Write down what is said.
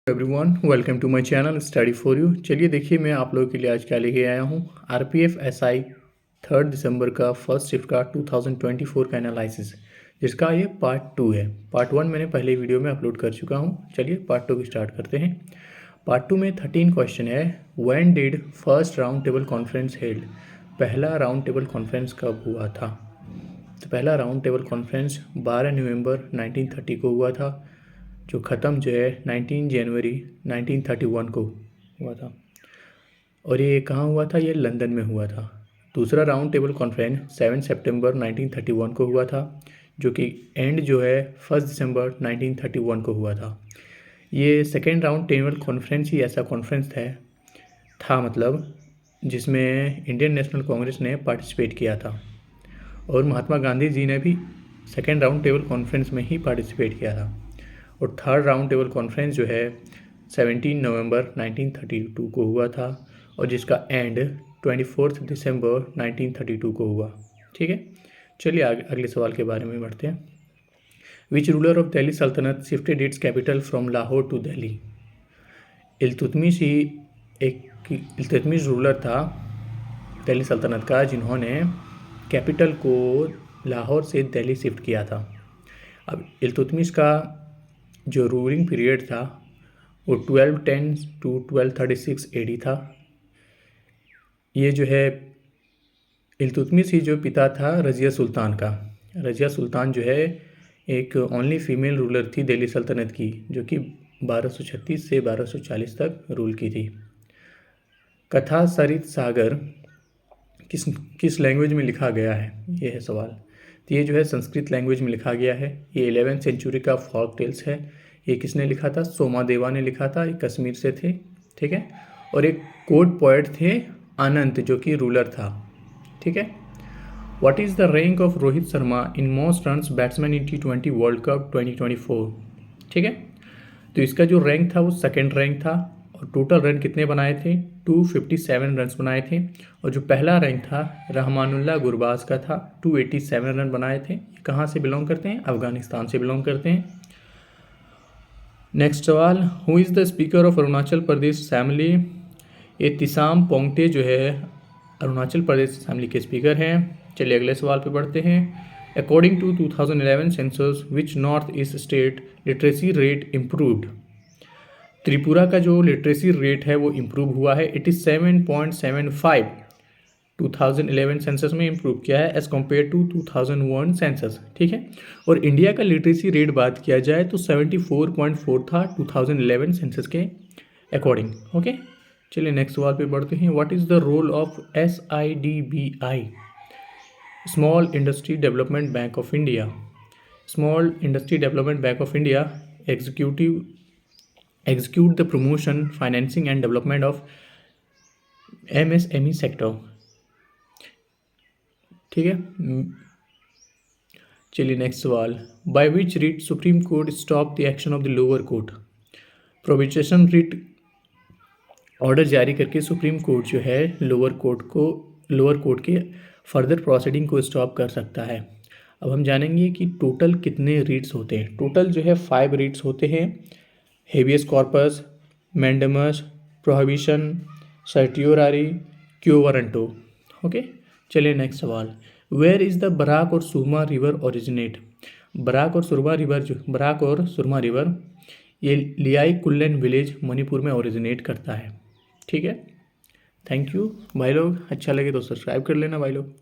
Everyone, welcome to my channel study for you. चलिए देखिए मैं आप लोगों के लिए आज क्या लेके आया हूँ। आरपीएफ एसआई 3 दिसंबर का फर्स्ट शिफ्ट का 2024 का एनालिसिस, जिसका ये पार्ट 2 है। पार्ट 1 मैंने पहले वीडियो में अपलोड कर चुका हूँ। चलिए पार्ट 2 की स्टार्ट करते हैं। पार्ट 2 में 13 क्वेश्चन है। When did first round table conference held? पहला राउंड टेबल कॉन्फ्रेंस कब हुआ था? तो पहला राउंड टेबल कॉन्फ्रेंस 12 नवंबर 1930 को हुआ था, जो ख़त्म जो है 19 जनवरी 1931 को हुआ था। और ये कहाँ हुआ था? ये लंदन में हुआ था। दूसरा राउंड टेबल कॉन्फ्रेंस 7 सितंबर 1931 को हुआ था, जो कि एंड जो है 1 दिसंबर 1931 को हुआ था। ये सेकेंड राउंड टेबल कॉन्फ्रेंस ही ऐसा कॉन्फ्रेंस था मतलब जिसमें इंडियन नेशनल कांग्रेस ने पार्टिसिपेट किया था, और महात्मा गांधी जी ने भी सेकेंड राउंड टेबल कॉन्फ्रेंस में ही पार्टिसिपेट किया था। और थर्ड राउंड टेबल कॉन्फ्रेंस जो है 17 नवंबर 1932 को हुआ था, और जिसका एंड 24 दिसंबर 1932 को हुआ। ठीक है, चलिए अगले सवाल के बारे में बढ़ते हैं। विच रूलर ऑफ दिल्ली सल्तनत shifted its capital from Lahore to Delhi? Iltutmish ही इल्तुतमिश रूलर था दिल्ली सल्तनत का, जिन्होंने कैपिटल को लाहौर से दिल्ली शिफ्ट किया था। अब इल्तुतमिश का जो रूलिंग पीरियड था वो 1210 टू 1236 एडी था। ये जो है इल्तुतमिश ही जो पिता था रज़िया सुल्तान का। रज़िया सुल्तान जो है एक ओनली फीमेल रूलर थी दिल्ली सल्तनत की, जो कि 1236 से 1240 तक रूल की थी। कथा सरित सागर किस लैंग्वेज में लिखा गया है? ये है सवाल। तो ये जो है संस्कृत लैंग्वेज में लिखा गया है। ये 11वीं सेंचुरी का फॉल्क टेल्स है। ये किसने लिखा था? सोमादेवा ने लिखा था। ये कश्मीर से थे। ठीक है, और एक कोड पोएट थे अनंत, जो कि रूलर था। ठीक है। What is the rank of Rohit Sharma in most runs batsman in T20 world cup 2024? ठीक है, तो इसका जो रैंक था वो सेकेंड रैंक था, और टोटल रन कितने बनाए थे? 257 रन बनाए थे। और जो पहला रैंक था रहमानुल्लाह गुरबाज का था, 287 रन बनाए थे। ये कहाँ से बिलोंग करते हैं? अफगानिस्तान से बिलोंग करते हैं। नेक्स्ट सवाल, who is the speaker of Arunachal Pradesh assembly? ये तिसाम पोंगते जो है अरुणाचल प्रदेश असेंबली के स्पीकर हैं। चलिए अगले सवाल पे बढ़ते हैं। According to 2011 census which north east state literacy rate improved? Tripura का जो लिटरेसी रेट है वो इम्प्रूव हुआ है। 87.75 2011 सेंसस में इम्प्रूव किया है एज़ कम्पेयर टू 2001 सेंसस। ठीक है, और इंडिया का लिटरेसी रेट बात किया जाए तो 74.4 था 2011 सेंसस के अकॉर्डिंग। ओके, चलिए नेक्स्ट सवाल पे बढ़ते हैं। What is the role of SIDBI, small industry development bank of India? Small industry development bank of India execute the promotion, financing and development of MSME sector। ठीक है, चलिए next सवाल। By which writ supreme court stop the action of the lower court? Prohibition writ order जारी करके supreme court जो है lower court के further proceeding को स्टॉप कर सकता है। अब हम जानेंगे कि टोटल कितने रिट्स होते हैं। टोटल जो है 5 रिट्स होते हैं। Habeas corpus, mandamus, prohibition, certiorari, क्यो वारंटो। ओके, चलिए नेक्स्ट सवाल। वेयर इज़ द बराक और सुरमा रिवर ओरिजिनेट? बराक और सुरमा रिवर ये लियाई कुल्लेन विलेज मणिपुर में ओरिजिनेट करता है। ठीक है, थैंक यू भाई लोग। अच्छा लगे तो सब्सक्राइब कर लेना भाई लोग।